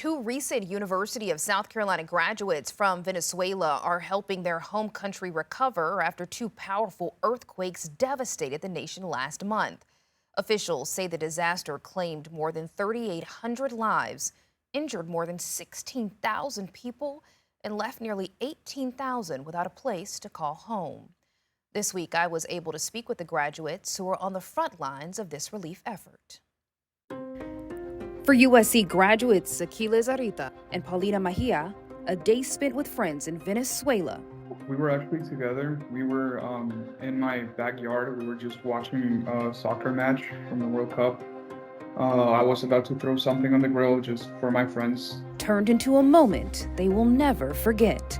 Two recent University of South Carolina graduates from Venezuela are helping their home country recover after two powerful earthquakes devastated the nation last month. Officials say the disaster claimed more than 3,800 lives, injured more than 16,000 people, and left nearly 18,000 without a place to call home. This week, I was able to speak with the graduates who are on the front lines of this relief effort. For USC graduates Aquiles Arita and Paulina Mejia, a day spent with friends in Venezuela. We were actually together. We were in my backyard. We were just watching a soccer match from the World Cup. I was about to throw something on the grill just for my friends. Turned into a moment they will never forget.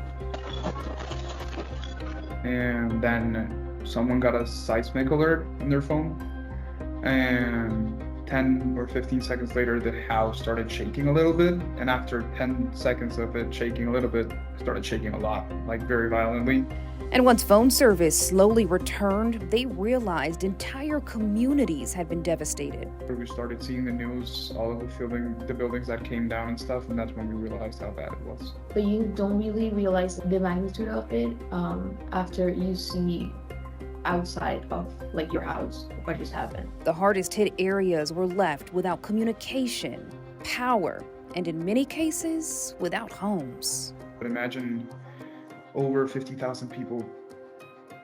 And then someone got a seismic alert on their phone. And 10 or 15 seconds later, the house started shaking a little bit. And after 10 seconds of it shaking a little bit, it started shaking a lot, like very violently. And once phone service slowly returned, they realized entire communities had been devastated. We started seeing the news, all of the buildings that came down and stuff, and that's when we realized how bad it was. But you don't really realize the magnitude of it after you see outside of your house what just happened. The hardest hit areas were left without communication, power, and in many cases, without homes. But imagine over 50,000 people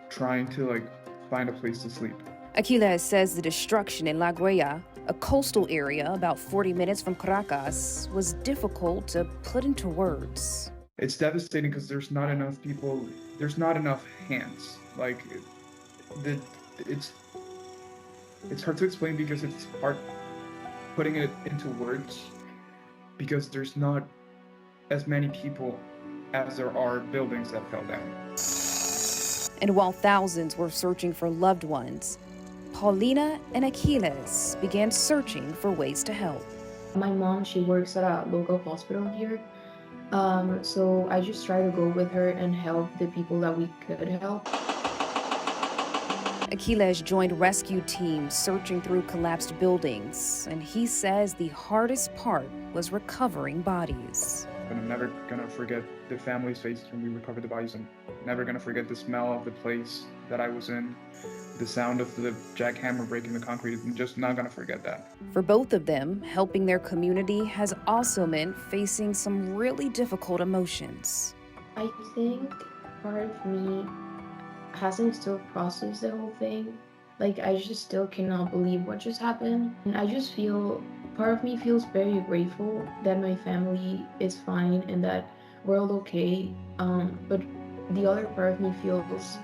trying to find a place to sleep. Aquiles says the destruction in La Guaya, a coastal area about 40 minutes from Caracas, was difficult to put into words. It's devastating because there's not enough people, there's not enough hands. It's hard to explain because it's hard putting it into words because there's not as many people as there are buildings that fell down. And while thousands were searching for loved ones, Paulina and Aquiles began searching for ways to help. My mom, she works at a local hospital here. So I just try to go with her and help the people that we could help. Aquiles joined rescue teams searching through collapsed buildings, and he says the hardest part was recovering bodies. But I'm never gonna forget the family's faces when we recovered the bodies. I'm never gonna forget the smell of the place that I was in, the sound of the jackhammer breaking the concrete. I'm just not gonna forget that. For both of them, helping their community has also meant facing some really difficult emotions. I think part of me hasn't still processed the whole thing. I just still cannot believe what just happened. And I just feel, part of me feels very grateful that my family is fine and that we're all okay. But the other part of me feels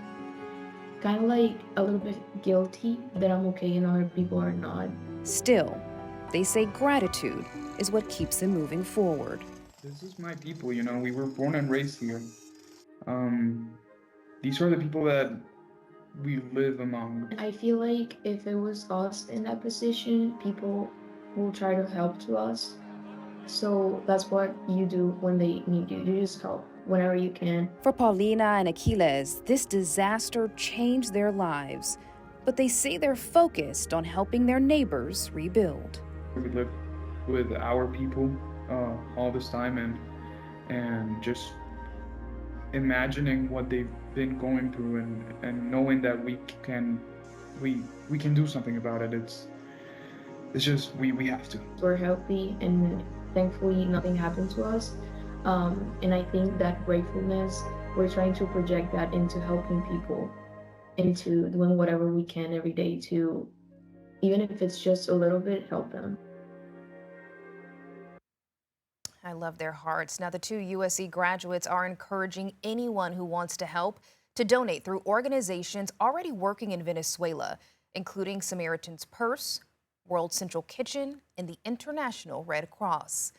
kind of a little bit guilty that I'm okay and other people are not. Still, they say gratitude is what keeps them moving forward. This is my people, we were born and raised here. These are the people that we live among. I feel like if it was us in that position, people will try to help to us. So that's what you do when they need you. You just help whenever you can. For Paulina and Aquiles, this disaster changed their lives, but they say they're focused on helping their neighbors rebuild. We live with our people all this time and just imagining what they've been going through and knowing that we can do something about it. It's just we have to. We're healthy and thankfully nothing happened to us. And I think that gratefulness, we're trying to project that into helping people, into doing whatever we can every day to, even if it's just a little bit, help them. I love their hearts. Now, the two USC graduates are encouraging anyone who wants to help to donate through organizations already working in Venezuela, including Samaritan's Purse, World Central Kitchen, and the International Red Cross.